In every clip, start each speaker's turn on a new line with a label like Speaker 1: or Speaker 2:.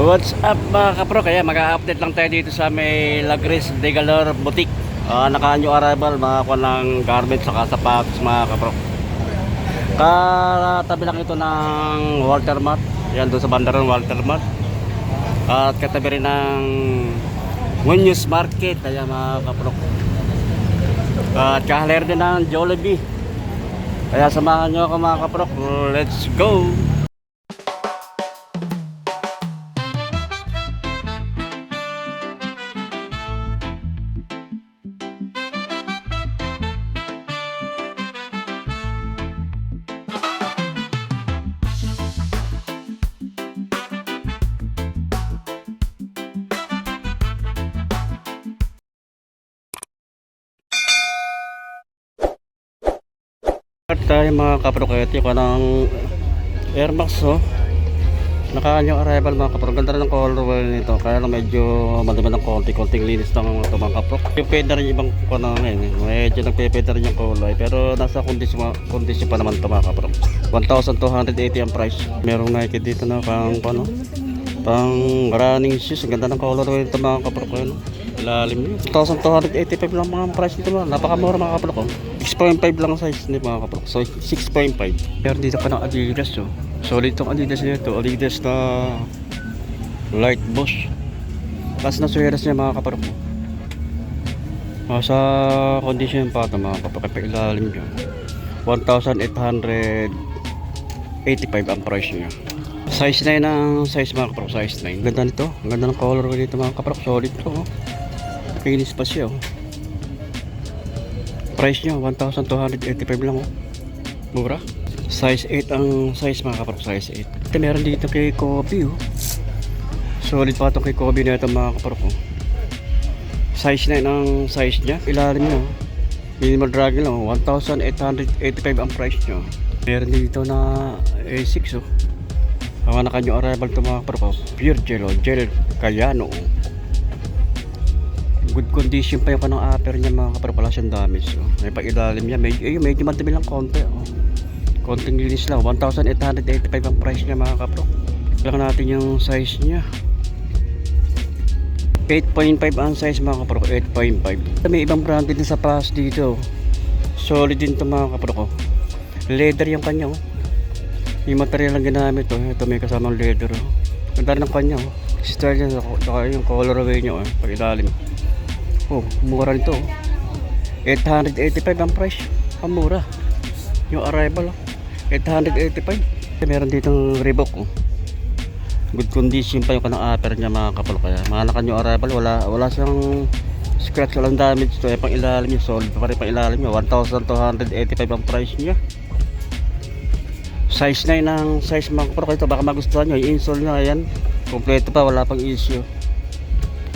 Speaker 1: What's up mga kapro? Kaya mag-update lang tayo dito sa may Lagris de Galor Boutique. Naka-new arrival mga kuha ng garments saka sapatos mga kapro. Katabi lang ito ng Walter Mart. Yan doon sa bandaran Walter Mart. At katabi rin ng Muñoz Market. Kaya mga kapro. At kahalir din ng Jollibee. Kaya samahan nyo ako mga kapro. Let's go! Tayo mga kaprokete ko ng Air Max naka-new arrival mga kapro. Ganda rin ng colorway nito, kaya lang medyo madami ng konting linis ng mga kapro. Yung pwede rin ibang ko na ngayon, medyo nagpepeda rin yung kulay, pero nasa kondisyon pa naman ito mga kapro. 1,280 ang price. Merong Nike dito na pang running shoes. Ang ganda ng colorway nito mga kapro ko. Lalim yun, 1,285 lang mga price nito mga. Napakamura mga kapro ko. 6.5 lang size ni mga kapro. So 6.5. Pero dito pa ng Adidas solid itong Adidas nito. Adidas na light bush. Tapos na suyeras niya mga kapro. Sa condition pa ito mga kapro. Kaya ilalim niya 1,885 ang price niya. Size 9 ang size mga kapro. Size 9. Ganda nito. Ganda ng color dito mga kapro. Solid ito kinis pa siya Price niya 1,285 lang mura. Size 8 ang size mga kapro. Size 8. Ito meron dito kay Kobe solid pa itong kay Kobe na ito mga kapro. Size 9 ang size niya. Ilalim niya minimal drag lang 1,885 ang price niya. Meron dito na A6 naka-new arrival ito mga kapro. Pure gel Kayano. Good condition pa yung kanang upper niya mga kapro. Wala siyang damage may pag-ilalim niya. Medyo madami lang konti konting linis lang. 1,885 ang price niya mga kapro. Lang natin yung size niya 8.5 ang size mga kapro. 8.5. May ibang branded na sapatos dito. Solid din ito mga kapro ko. Leather yung kanya yung material lang ginamit ito may kasamang leather ganda ng kanya style niya saka yung colorway niya pag-ilalim. Mura nito 885 ang price. Ang mura yung arrival 885. Meron ditong Reebok good condition pa yung kanang upper niya mga kapal. Kaya mga naka-new arrival wala siyang scratch, walang damage pang ilalim niya. Solid pa rin pang ilalim niya. 1,285 ang price niya. Size 9 ang size mga kapal. Ito baka magustuhan nyo yung insole niya. Ayan kompleto pa, wala pang issue.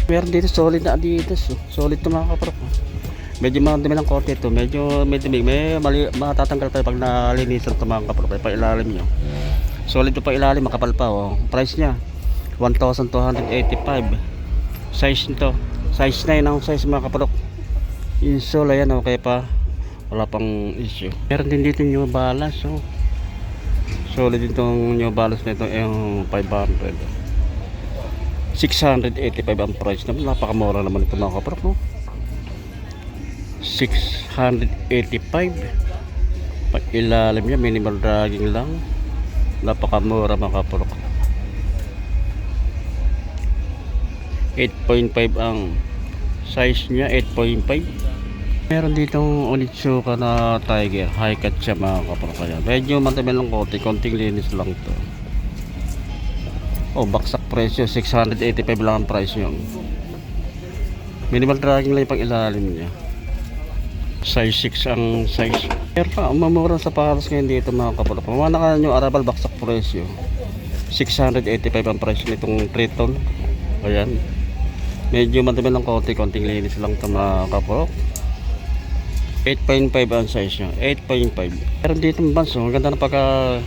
Speaker 1: Meron dito solid na Adidas solid to mga kapro. Medyo madami lang konti ito. Medyo may matatanggal tayo pag nalinisan ito mga kapro. Pa ilalim nyo solid to pa ilalim, makapal pa price nya 1,285. Size nito size 9 ang size mga kapro. Insole ayan okay pa, wala pang issue. Meron din dito New Balance solid itong New Balance na ito yung 500 685 ang price naman. Napakamura naman ito mga kapro 685. Pag ilalim niya minimal dragging lang. Napakamura mga kapro. 8.5 ang size niya. 8.5. Meron ditong Onitsuka na Tiger high cut siya mga kapro. Kaya medyo matami lang konting linis lang to. Baksak presyo 685 lang ang price nyo. Minimal dragging lang yung pang ilalim niya. Size 6 ang size. Pero pa mamura sa paros ngayon dito mga kapatid. Pamana ka nyo arrival baksak presyo 685 ang price nitong Triton. Ayan medyo madami lang konting linis lang ito mga kapatid. 8.5 ang size nyo. 8.5. Pero dito ang banso maganda na pagka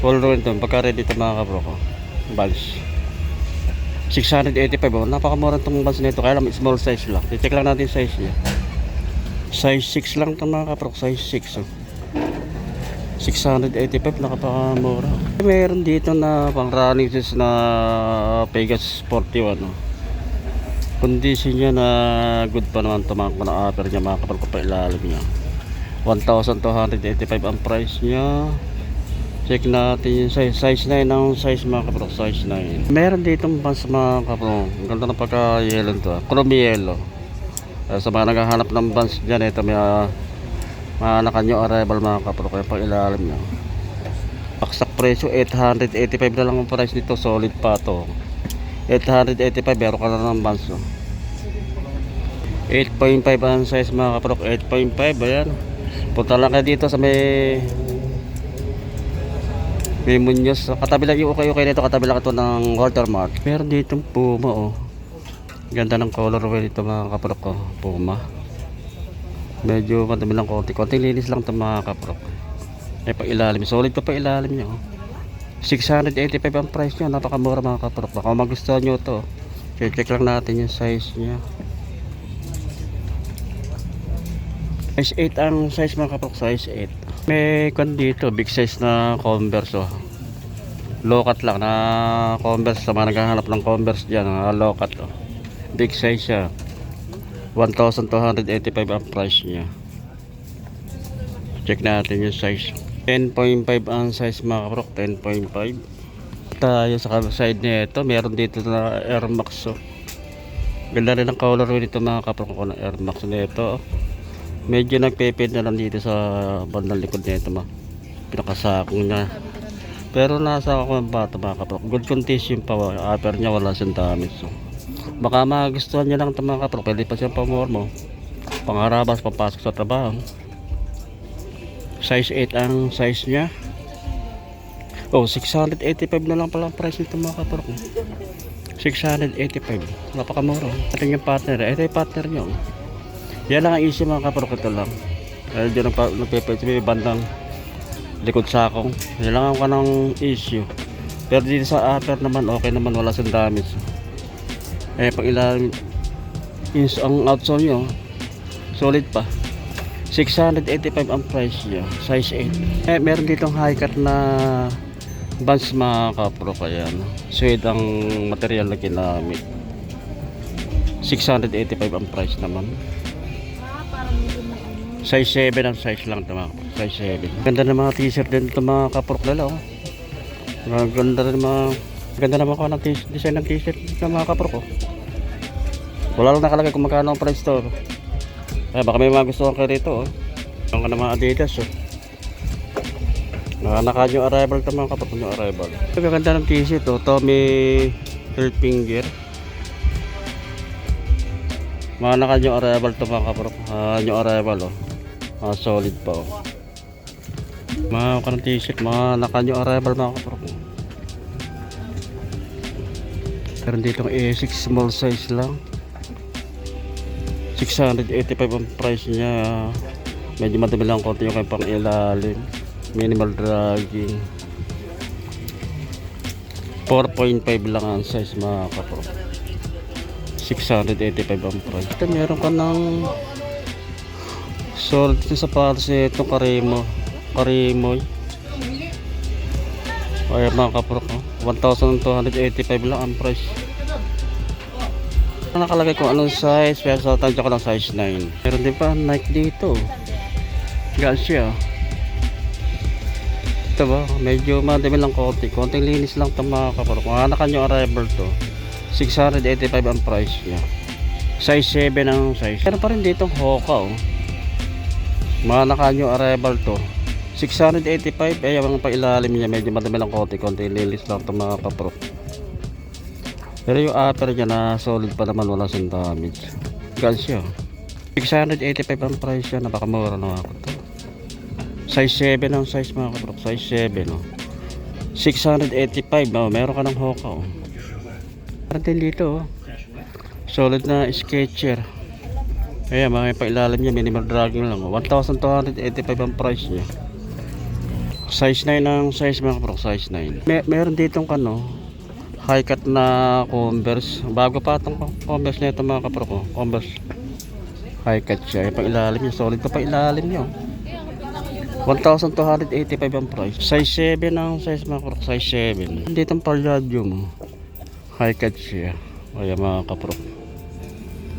Speaker 1: color ito pagka ready ito mga kapatid. Balls 685 napakamura itong balls nito. Kaya lang small size lang. I-check lang natin size niya. Size 6 lang itong mga kapro. Size 6 685, nakapakamura. Meron dito na pang running shoes na Pegasus 41. No? Condition niya na good pa naman ito mga kapatid. Upper niya mga kapatid ko pa ilalim niya. 1,285 ang price niya. Check natin yung size 9 ang size mga kapatid. Size 9. Meron dito pang mga kapatid. Ang ganda ng pagka-yellow to. Chrome yellow. Sa mga naghahanap ng bands dyan, ito may nakanyo arrival mga kapro, kaya pang ilalim nyo. Paksak presyo 885 na lang ang price nito, solid pa to. 885, meron ka na ng bands, no? 8.5 ang size mga kapro, 8.5, ayan. Punta lang kayo dito sa may Muñoz, katabi lang yung okay nito, katabi lang ito ng Watermark. Meron dito Puma, oh. Ganda ng colorway nito mga kaprok ko, Puma. Medyo madami lang konting linis lang ito mga kaprok. May pa ilalim, solid pa ilalim nyo. 685 ang price nyo, napakamura mga kaprok. Baka magustuhan nyo ito, check lang natin yung size nya. Size 8 ang size mga kaprok, size 8. May kan dito, big size na Converse, oh. Low cut lang na Converse, sa mga naghahanap ng Converse dyan, low cut, oh. Big size siya. 1,285 ang price niya. Check natin yung size. 10.5 ang size mga kaprok. 10.5. Tayo sa side nito, meron dito na Air Max, oh. Ganda rin ang colorway nito mga kaprok ko na Air Max nito, oh. Medyo nagpeped na lang dito sa bandang likod nito, pinakasakong niya. Pero nasa ako ng bata mga kaprok. Good condition pa, upper niya wala siyang damage, so baka magustuhan niya lang ito mga kaprok. Pwede pa siyang pamormo, pangarabas, papasok sa trabaho. Size 8 ang size niya. Oh, 685 na lang pala ang price nito mga kaprok. 685, napakamura. Ating yung partner, ito yung partner nyo. Yan lang ang issue mga kaprok, ito lang. Dahil dyan nagpeped may bandang likod sakong. Yan lang ang kanang issue. Pero dito sa upper naman, okay naman, wala siyang damage. Pag ilalim is ang outsole nyo, solid pa. 685 ang price niya, size 8. Meron ditong high cut na bands mga kapro, kaya suede ang material na ginamit. 685 ang price naman. Size 7 ang size lang ito mga kapro, size 7. Ganda ng mga t-shirt din ito mga kapro lala, oh. Ganda rin ganda naman ko ng design ng t-shirt ng mga kapro ko. Wala lang nakalagay kung magkano ang price to. Baka may mga gusto kayo rito, oh. Ang ka ng mga Adidas, oh. Naka yung arrival ito mga kapro, yung arrival. Ganda ng t-shirt, oh. Tommy Hilfiger. Mga naka yung arrival ito mga kapro. Yung arrival, oh. Solid pa, oh. Mga kanang t-shirt, mga naka yung arrival mga kapro. Meron dito ang A6 small size lang. 685 ang price niya. Medyo madami lang konti yung kayong pang ilalim. Minimal dragging. 4.5 lang ang size mga kapro. 685 ang price. Ito meron ka ng solid na sapatos itong Karimoy. Ay mga kapro, 1,285 lang ang price. Nakalagay kung anong size, pero sa tansya ko lang size 9. Meron din pa Nike dito. Gaan siya. Ito ba, medyo madami lang konting linis lang ito mga kapro. Kung anakan yung arrival to, 685 ang price niya. Size 7 ang size. Meron pa rin dito Hoka, oh. Mga nakanyo arrival to, 685. Ay ang pailalim niya, medyo madami lang konting linis lang ito mga kapro. Pero yung upper niya na solid pa naman, wala siyang damage. Gaan siya. 685 ang price niya, napakamura na ako to. Size 7 ang size mga kapro, size 7, oh. 685, oh. Meron ka ng Hoka, oh. Meron din dito, oh. Solid na Skechers. Ayan, mga pailalim niya, minimal dragging lang, oh. 1,285 ang price niya. Size 9 ang size mga kapro, size 9. Meron ditong high cut na Converse. Bago pa itong Converse na ito mga kapro ko. Converse high cut siya. Pang ilalim niya, solid pa ilalim niya. 1,285 ang price. Size 7 ang size mga kaprok. Size 7. Dito ang palladium. High cut siya. Kaya mga kaprok.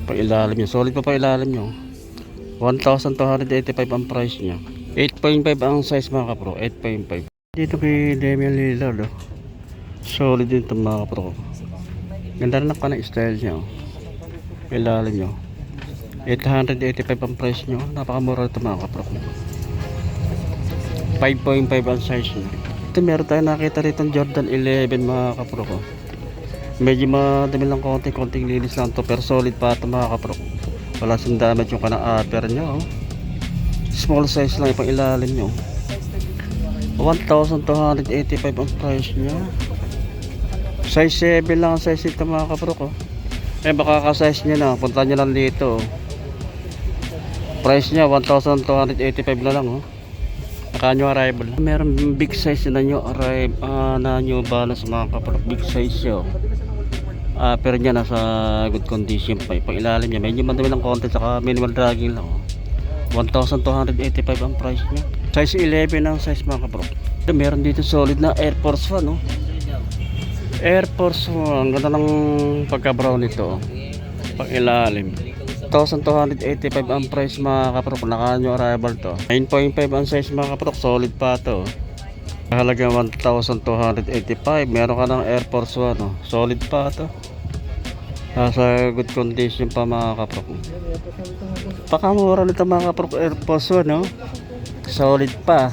Speaker 1: Pailalim nyo. Solid pa pailalim nyo. 1,285 ang price niya. 8.5 ang size mga kaprok. 8.5. Dito kay Damian Lillard. Solid din ito mga kaprok. Ganda rin ang kanang style niya. Pailalim nyo. 885 ang price nyo. Napakamura ito mga kaprok. 5.5 ang size niya. Ito meron tayo nakita rito Jordan 11 mga kapro ko. Medyo madami lang konting linis lang to, pero solid pa ito mga kapro. Wala siyang damage yung kanang upper niya. Small size lang ipang ilalim nyo. 1,285 ang price niya. Size 7 lang ang size ito mga kapro ko. Baka ka-size niya na, punta nyo lang dito. Price niya 1,285 na lang. Naka-new arrival. Meron big size na new arrival, na new balance mga kapatid. Big size siya. Pero niya nasa good condition pa. Pag ilalim niya, medyo madami lang konti, saka minimal dragging lang. 1,285 ang price niya. Size 11 ang size mga kapatid. Meron dito solid na Air Force 1. Air Force 1. Ganda ng pagka-brown nito. Pag ilalim. 1,285 ang price mga kaprok. Naka-new arrival to. 9.5 ang size mga kaprok. Solid pa to. Halaga 1,285. Meron ka ng Air Force 1. Solid pa to. Nasa good condition pa mga kaprok. Pakamura nito mga kaprok. Air Force 1. Solid pa.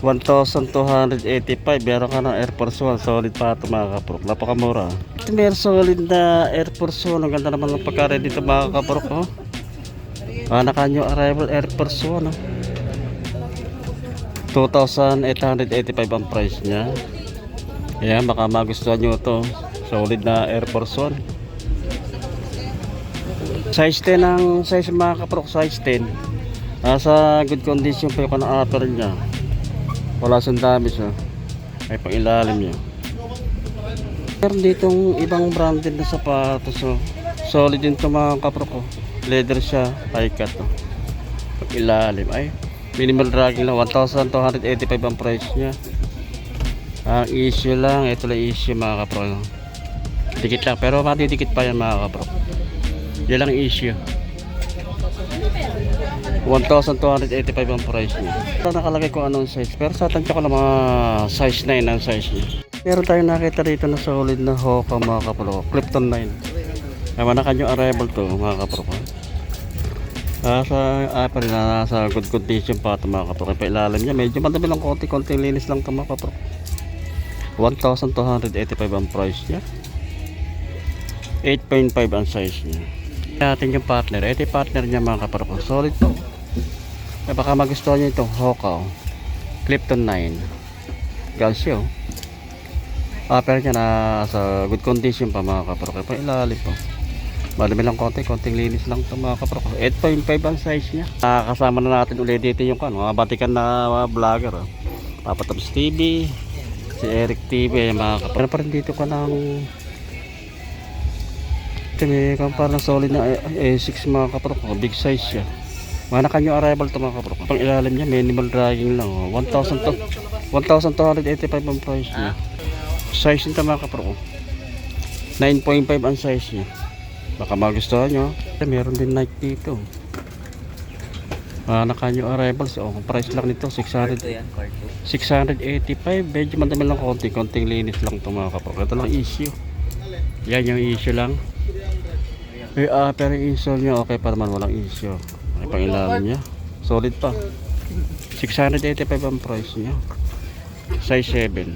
Speaker 1: 1,285. Meron ka ng Air Force 1. Solid pa ito mga kaprok. Napakamura. Meron solid na Air Force 1. Ang ganda naman ng pagka-ready dito mga kaprok. Naka-new arrival Air Force 1. 2,885 ang price niya. Ayan, baka magustuhan nyo ito. Solid na Air Force 1. Size 10 ang size mga kaprok. Size 10. Nasa good condition pa yung upper niya. Wala siyang damage. Ay pang ilalim niya. Meron ditong ibang branded na sapatos. Solid din ito mga kapro ko. Leather siya. High cut. Pag ilalim. Ay minimal dragging lang. 1,285 ang price niya. Ang issue lang. Ito lang issue mga kapro. Dikit lang. Pero matidikit pa yan mga kapro. Yan lang issue. 1,285 ang price niya. Ito nakalagay ko anong size. Pero sa tansya ko lang mga size 9 ang size niya. Meron tayong nakita dito na solid na Hoka mga kapro. Clifton 9. Naman na kanyang arrival to mga kapro. Nasa good condition pa ito mga kapro. Kaya ilalim niya. Medyo madami lang konti linis lang ito mga kapro. 1,285 ang price niya. 8.5 ang size niya. Natin yung partner. Ito yung partner niya mga kapro. Solid po. Baka magustuhan nyo itong Hoka. Clifton 9. Galsyo. Pero niya sa good condition pa mga kapro. Kaya pa ilalim po. Madami lang konting linis lang ito mga kapro. 8.5 ang size niya. Kasama na natin ulit dito yung mga batikan na vlogger. Papatops TV, si Eric TV mga kapro. Pero pa rin dito ka ng may parang solid na A6 mga kapro. Big size siya. Mga naka-new arrival ito mga kapro. Pang ilalim niya minimal dragging lang. 1,285 ang price niya. Size nito mga kapro. 9.5 ang size niya. Baka magustuhan nyo. Meron din Nike dito. Naka-new arrival. Price lang nito 685. Medyo madami lang konting linis lang ito mga kapro. Ito lang issue. Yan yung issue lang. Pero yung issue niya okay pa naman, walang issue. Ay pang ilalim niya. Solid pa. 685 ang price niya. Size 7.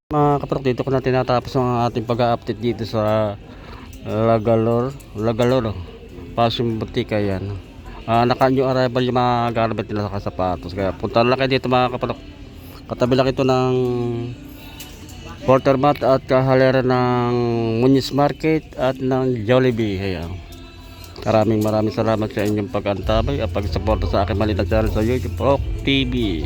Speaker 1: Mga kaprok, dito ko na tinatapos ang ating pag-update dito sa Lagalor. Fashion boutique yan. Naka-new arrival yung mga garment nila sa sapatos. Kaya punta lang kayo dito mga kaprok. Katabi lang ito ng Watermat at kahalera ng Muñiz Market at ng Jollibee. Ayan. Maraming salamat sa inyong pag-antabay at pag-suporta sa aking maliit na channel sa YouTube, Prok TV.